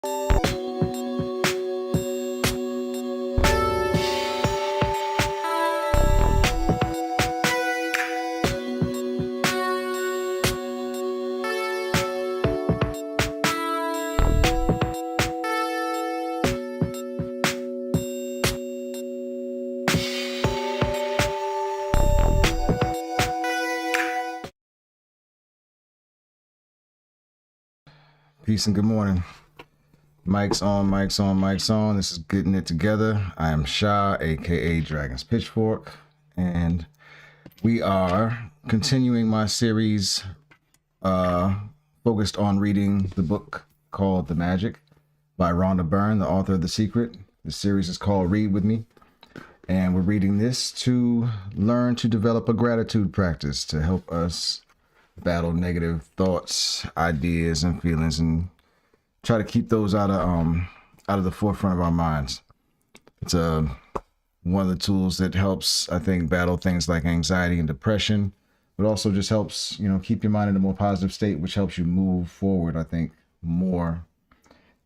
Peace and good morning. Mic's on, mic's on, mic's on. This is Getting It Together. I am Shah, aka Dragon's Pitchfork, and we are continuing my series focused on reading the book called The Magic by Rhonda Byrne, the author of The Secret. The series is called Read With Me, and we're reading this to learn to develop a gratitude practice to help us battle negative thoughts, ideas, and feelings, and try to keep those out of the forefront of our minds. It's one of the tools that helps, I think, battle things like anxiety and depression, but also just helps, keep your mind in a more positive state, which helps you move forward, I think, more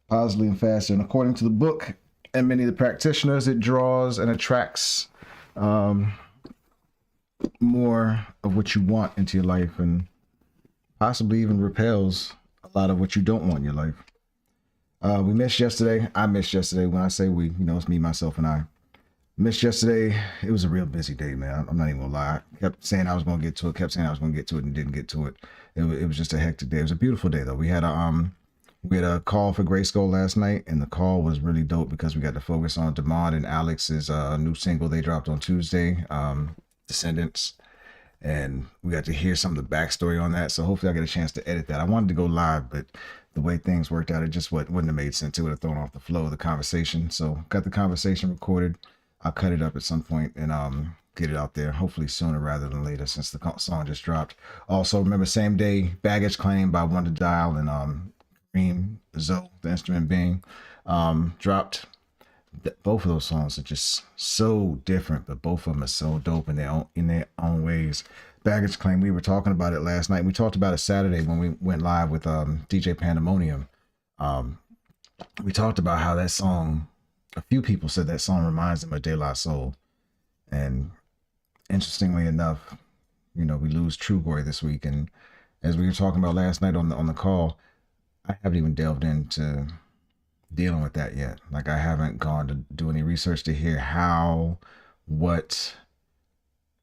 positively and faster. And according to the book and many of the practitioners, it draws and attracts more of what you want into your life, and possibly even repels a lot of what you don't want in your life. We missed yesterday. I missed yesterday. When I say we, it's me, myself, and I. Missed yesterday. It was a real busy day, man. I'm not even gonna lie. I kept saying I was gonna get to it, and didn't get to it. It was just a hectic day. It was a beautiful day, though. We had a call for Grayskull last night, and the call was really dope because we got to focus on Damon and Alex's new single they dropped on Tuesday, Descendants. And we got to hear some of the backstory on that. So hopefully I get a chance to edit that. I wanted to go live, but the way things worked out, it just wouldn't have made sense. It would have thrown off the flow of the conversation. So got the conversation recorded. I'll cut it up at some point and get it out there, hopefully sooner rather than later, since the song just dropped. Also, remember, same day, Baggage Claim by Wonder Dial and Kareem Zoe, the instrument being, dropped. Both of those songs are just so different, but both of them are so dope in their own ways. Baggage Claim, we were talking about it last night. We talked about it Saturday when we went live with DJ Pandemonium. We talked about how that song, a few people said that song reminds them of De La Soul. And interestingly enough, we lose Trugoy this week. And as we were talking about last night on the call, I haven't even delved into dealing with that yet. Like, I haven't gone to do any research to hear how, what,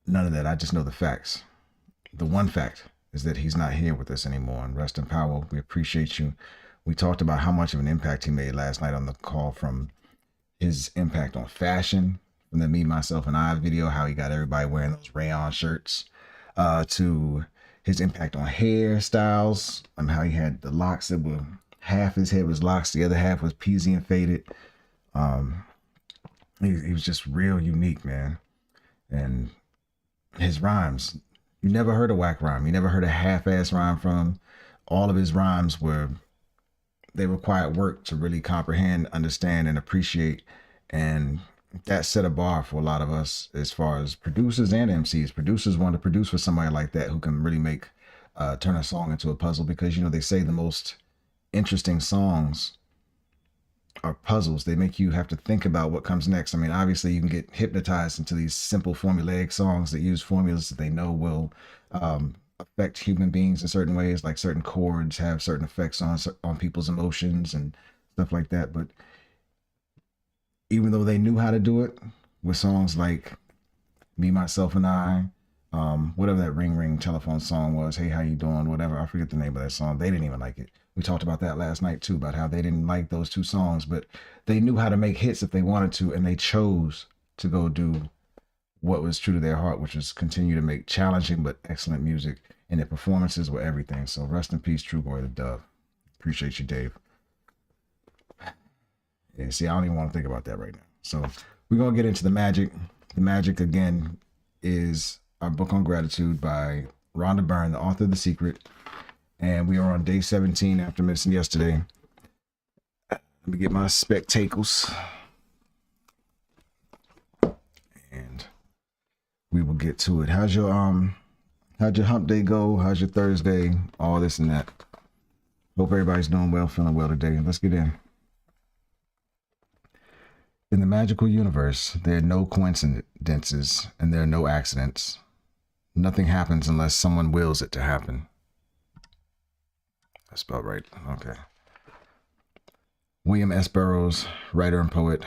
none of that. I just know the facts. The one fact is that he's not here with us anymore, and rest in power. We appreciate you. We talked about how much of an impact he made last night on the call, from his impact on fashion, from the Me, Myself, and I video, how he got everybody wearing those rayon shirts, to his impact on hairstyles, and how he had the locks that were, half his head was locks, the other half was peasy and faded. He was just real unique, man. And his rhymes, you never heard a whack rhyme. You never heard a half-ass rhyme from him. All of his rhymes they required work to really comprehend, understand, and appreciate. And that set a bar for a lot of us as far as producers and MCs. Producers want to produce for somebody like that who can really turn a song into a puzzle, because, they say the most interesting songs are puzzles. They make you have to think about what comes next. I mean, obviously you can get hypnotized into these simple formulaic songs that use formulas that they know will affect human beings in certain ways, like certain chords have certain effects on people's emotions and stuff like that. But even though they knew how to do it with songs like Me, Myself, and I, whatever that ring ring telephone song was, Hey, How You Doing, whatever, I forget the name of that song, they didn't even like it. We talked about that last night too, about how they didn't like those two songs, but they knew how to make hits if they wanted to, and they chose to go do what was true to their heart, which was continue to make challenging but excellent music, and their performances were everything. So rest in peace, Trugoy the Dove. Appreciate you, Dave. Yeah, see, I don't even want to think about that right now. So we're going to get into The Magic. The Magic, again, is our book on gratitude by Rhonda Byrne, the author of The Secret. And we are on day 17 after missing yesterday. Let me get my spectacles. And we will get to it. How'd your hump day go? How's your Thursday? All this and that. Hope everybody's doing well, feeling well today. Let's get in. In the magical universe, there are no coincidences and there are no accidents. Nothing happens unless someone wills it to happen. That's about right. Okay. William S. Burroughs, writer and poet,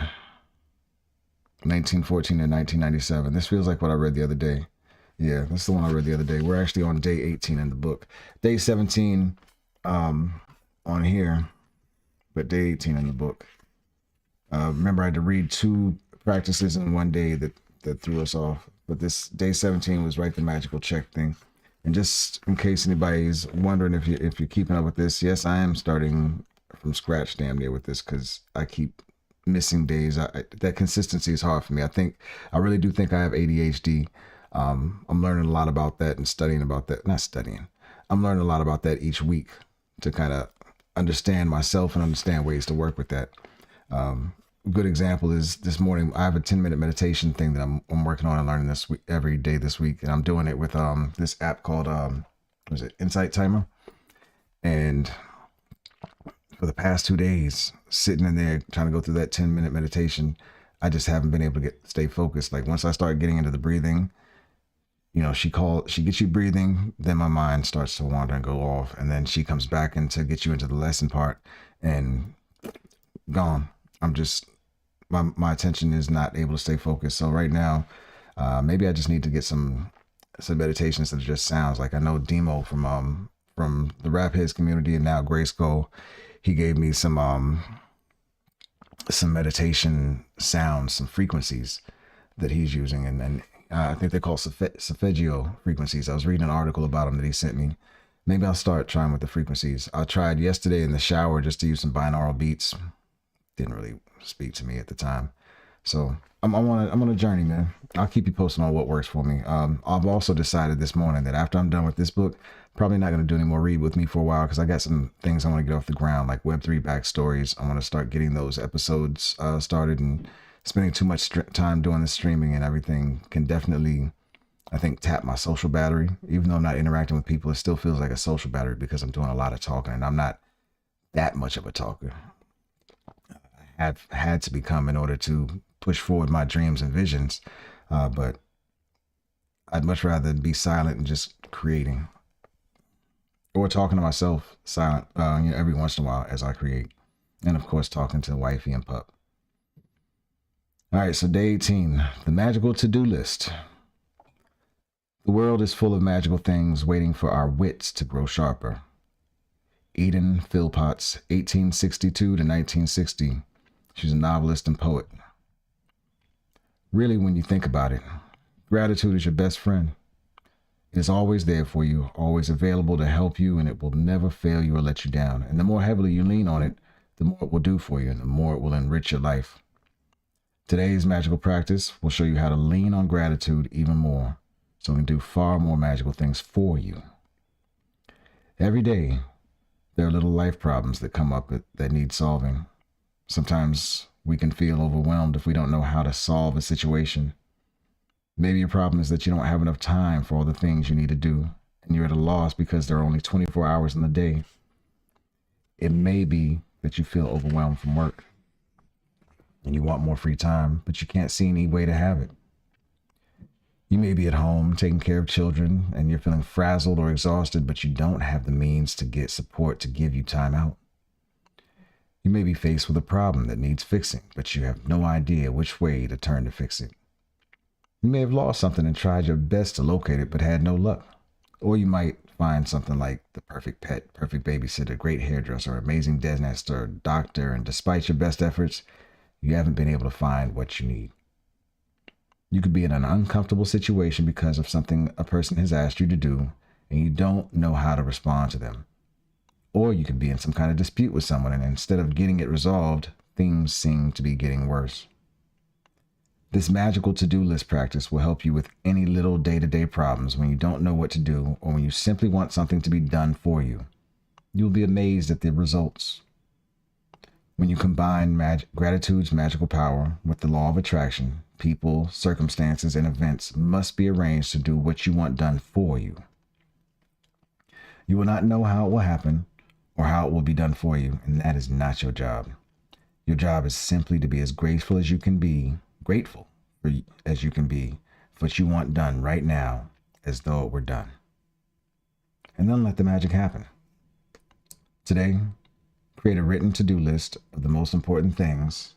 1914 to 1997. This feels like what I read the other day. Yeah, that's the one I read the other day. We're actually on day 18 in the book. Day 17 on here, but day 18 in the book. Remember, I had to read 2 practices in one day that threw us off. But this day 17 was write the magical check thing. And just in case anybody's wondering if you're keeping up with this, yes, I am starting from scratch damn near with this because I keep missing days. That consistency is hard for me. I really do think I have ADHD. I'm learning a lot about that and studying about that. Not studying. I'm learning a lot about that each week to kind of understand myself and understand ways to work with that. Good example is this morning. I have a 10-minute meditation thing that I'm working on and learning this week, every day this week, and I'm doing it with this app called Insight Timer. And for the past 2 days, sitting in there trying to go through that 10-minute meditation, I just haven't been able to stay focused. Like once I start getting into the breathing, she gets you breathing, then my mind starts to wander and go off, and then she comes back and to get you into the lesson part, and gone. I'm just my attention is not able to stay focused. So right now, maybe I just need to get some meditations that are just sounds. Like I know Demo from the Rap Heads community and now Grayskull, he gave me some meditation sounds, some frequencies that he's using, and I think they're called solfeggio frequencies. I was reading an article about them that he sent me. Maybe I'll start trying with the frequencies. I tried yesterday in the shower just to use some binaural beats. Didn't really speak to me at the time. So I'm on a journey, man. I'll keep you posted on what works for me. I've also decided this morning that after I'm done with this book, probably not going to do any more read with me for a while because I got some things I want to get off the ground, like Web3 backstories. I want to start getting those episodes started, and spending too much time doing the streaming and everything can definitely, I think, tap my social battery. Even though I'm not interacting with people, it still feels like a social battery because I'm doing a lot of talking, and I'm not that much of a talker. Have had to become in order to push forward my dreams and visions, but I'd much rather be silent and just creating, or talking to myself silent every once in a while as I create, and of course talking to wifey and pup. All right, so day 18, the magical to-do list. The world is full of magical things waiting for our wits to grow sharper. Eden Philpotts, 1862 to 1960. She's a novelist and poet. Really, when you think about it, gratitude is your best friend. It is always there for you, always available to help you, and it will never fail you or let you down. And the more heavily you lean on it, the more it will do for you, and the more it will enrich your life. Today's magical practice will show you how to lean on gratitude even more, so it can do far more magical things for you. Every day, there are little life problems that come up that need solving. Sometimes we can feel overwhelmed if we don't know how to solve a situation. Maybe your problem is that you don't have enough time for all the things you need to do, and you're at a loss because there are only 24 hours in the day. It may be that you feel overwhelmed from work, and you want more free time, but you can't see any way to have it. You may be at home taking care of children, and you're feeling frazzled or exhausted, but you don't have the means to get support to give you time out. You may be faced with a problem that needs fixing, but you have no idea which way to turn to fix it. You may have lost something and tried your best to locate it, but had no luck. Or you might find something like the perfect pet, perfect babysitter, great hairdresser, amazing dentist, or doctor, and despite your best efforts, you haven't been able to find what you need. You could be in an uncomfortable situation because of something a person has asked you to do, and you don't know how to respond to them. Or you could be in some kind of dispute with someone, and instead of getting it resolved, things seem to be getting worse. This magical to-do list practice will help you with any little day-to-day problems when you don't know what to do or when you simply want something to be done for you. You'll be amazed at the results. When you combine gratitude's magical power with the law of attraction, people, circumstances, and events must be arranged to do what you want done for you. You will not know how it will happen or how it will be done for you, and that is not your job. Your job is simply to be as grateful as you can be, grateful for, as you can be for what you want done right now, as though it were done. And then let the magic happen. Today, create a written to-do list of the most important things.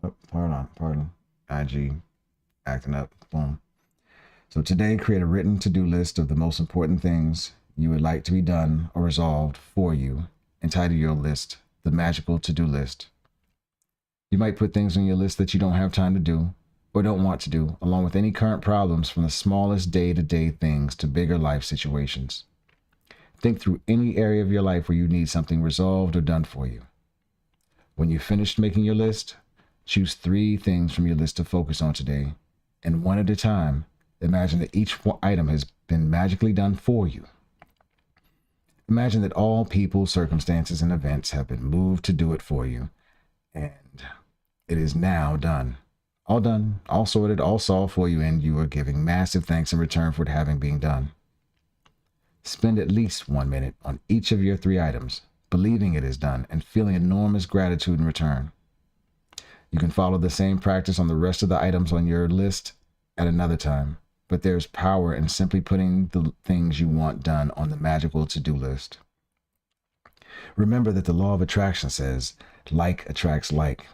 Oh, pardon. IG, acting up, boom. So today, create a written to-do list of the most important things you would like to be done or resolved for you, and title your list, The Magical To-Do List. You might put things on your list that you don't have time to do or don't want to do, along with any current problems from the smallest day-to-day things to bigger life situations. Think through any area of your life where you need something resolved or done for you. When you've finished making your list, choose 3 things from your list to focus on today, and one at a time, imagine that each item has been magically done for you. Imagine that all people, circumstances, and events have been moved to do it for you, and it is now done. All done, all sorted, all solved for you, and you are giving massive thanks in return for it having been done. Spend at least 1 minute on each of your 3 items, believing it is done and feeling enormous gratitude in return. You can follow the same practice on the rest of the items on your list at another time, but there's power in simply putting the things you want done on the magical to-do list. Remember that the law of attraction says, like attracts like.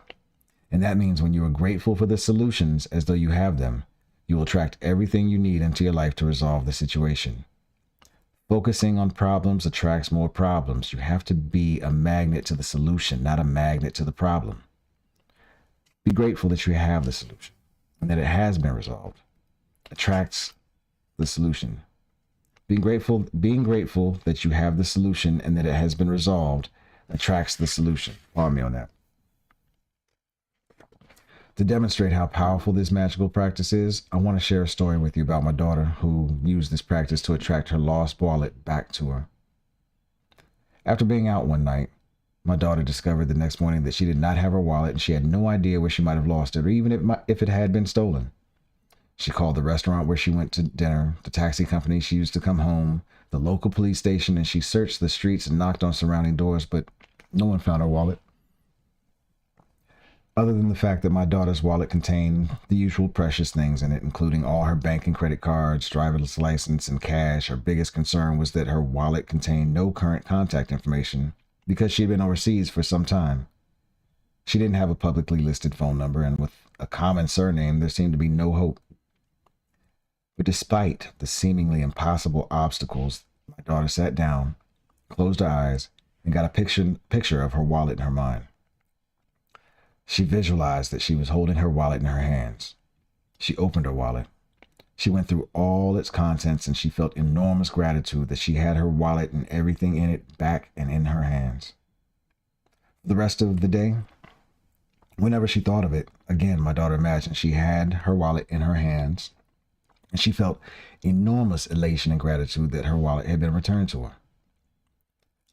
And that means when you are grateful for the solutions as though you have them, you will attract everything you need into your life to resolve the situation. Focusing on problems attracts more problems. You have to be a magnet to the solution, not a magnet to the problem. Be grateful that you have the solution and that it has been resolved. Attracts the solution. Being grateful that you have the solution and that it has been resolved attracts the solution. Follow me on that. To demonstrate how powerful this magical practice is, I want to share a story with you about my daughter who used this practice to attract her lost wallet back to her. After being out one night, my daughter discovered the next morning that she did not have her wallet and she had no idea where she might have lost it or even if it had been stolen. She called the restaurant where she went to dinner, the taxi company she used to come home, the local police station, and she searched the streets and knocked on surrounding doors, but no one found her wallet. Other than the fact that my daughter's wallet contained the usual precious things in it, including all her bank and credit cards, driver's license, and cash, her biggest concern was that her wallet contained no current contact information because she had been overseas for some time. She didn't have a publicly listed phone number, and with a common surname, there seemed to be no hope. But despite the seemingly impossible obstacles, my daughter sat down, closed her eyes, and got a picture of her wallet in her mind. She visualized that she was holding her wallet in her hands. She opened her wallet. She went through all its contents and she felt enormous gratitude that she had her wallet and everything in it back and in her hands. The rest of the day, whenever she thought of it, again, my daughter imagined she had her wallet in her hands and she felt enormous elation and gratitude that her wallet had been returned to her.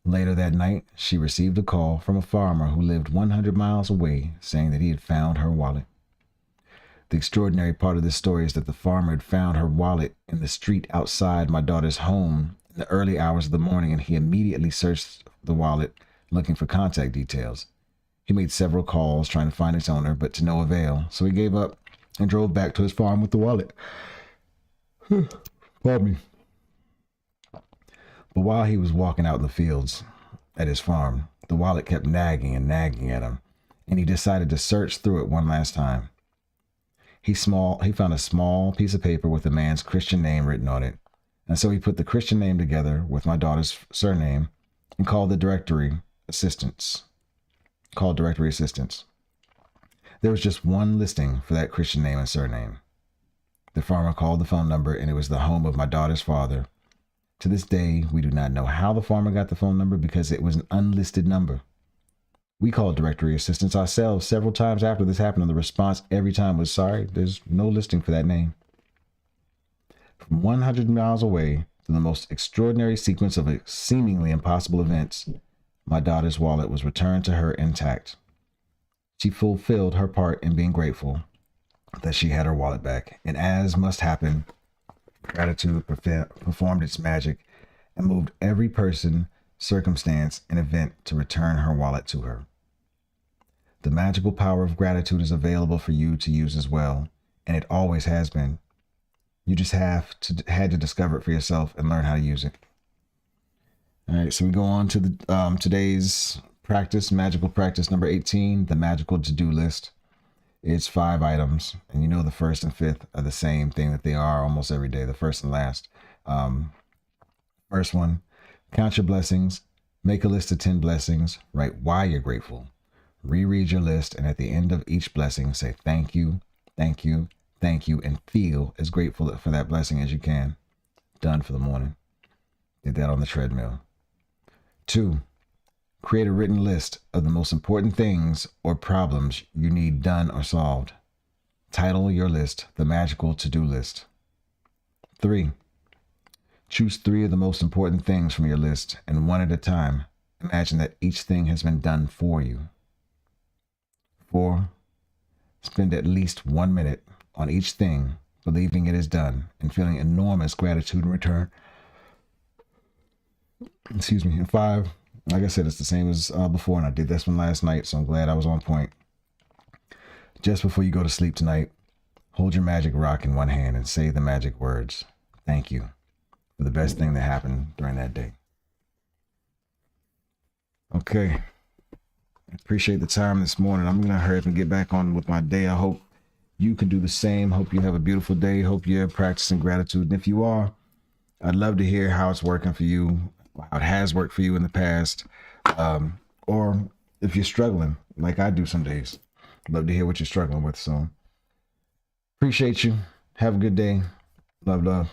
Later that night, she received a call from a farmer who lived 100 miles away saying that he had found her wallet. The extraordinary part of this story is that the farmer had found her wallet in the street outside my daughter's home in the early hours of the morning, and he immediately searched the wallet looking for contact details. He made several calls trying to find its owner, but to no avail, so he gave up and drove back to his farm with the wallet. Pardon me. But while he was walking out in the fields at his farm, the wallet kept nagging at him, and he decided to search through it one last time. He found a small piece of paper with a man's Christian name written on it, and so he put the Christian name together with my daughter's surname and called directory assistance. There was just one listing for that Christian name and surname. The farmer called the phone number, and it was the home of my daughter's father. To this day, we do not know how the farmer got the phone number because it was an unlisted number. We called directory assistance ourselves several times after this happened, and the response every time was, sorry, there's no listing for that name. From 100 miles away, through the most extraordinary sequence of seemingly impossible events, my daughter's wallet was returned to her intact. She fulfilled her part in being grateful that she had her wallet back, and as must happen, gratitude performed its magic and moved every person, circumstance, and event to return her wallet to her. The magical power of gratitude is available for you to use as well, and it always has been. You just had to discover it for yourself and learn how to use it. All right, so we go on to the today's practice, magical practice number 18, the magical to-do list. It's 5 items, and you know the first and fifth are the same thing that they are almost every day, the first and last. First one, count your blessings, make a list of 10 blessings, write why you're grateful, reread your list, and at the end of each blessing, say thank you, thank you, thank you, and feel as grateful for that blessing as you can. Done for the morning. Did that on the treadmill. 2, create a written list of the most important things or problems you need done or solved. Title your list the magical to-do list. 3, choose 3 of the most important things from your list, and one at a time, imagine that each thing has been done for you. 4, spend at least 1 minute on each thing, believing it is done and feeling enormous gratitude in return. Excuse me. And 5, like I said, it's the same as before, and I did this one last night, so I'm glad I was on point. Just before you go to sleep tonight, hold your magic rock in one hand and say the magic words, thank you, for the best thing that happened during that day. Okay. I appreciate the time this morning. I'm going to hurry up and get back on with my day. I hope you can do the same. Hope you have a beautiful day. Hope you're practicing gratitude. And if you are, I'd love to hear how it's working for you, how it has worked for you in the past, or if you're struggling like I do some days. I'd love to hear what you're struggling with. So appreciate you. Have a good day. Love, love.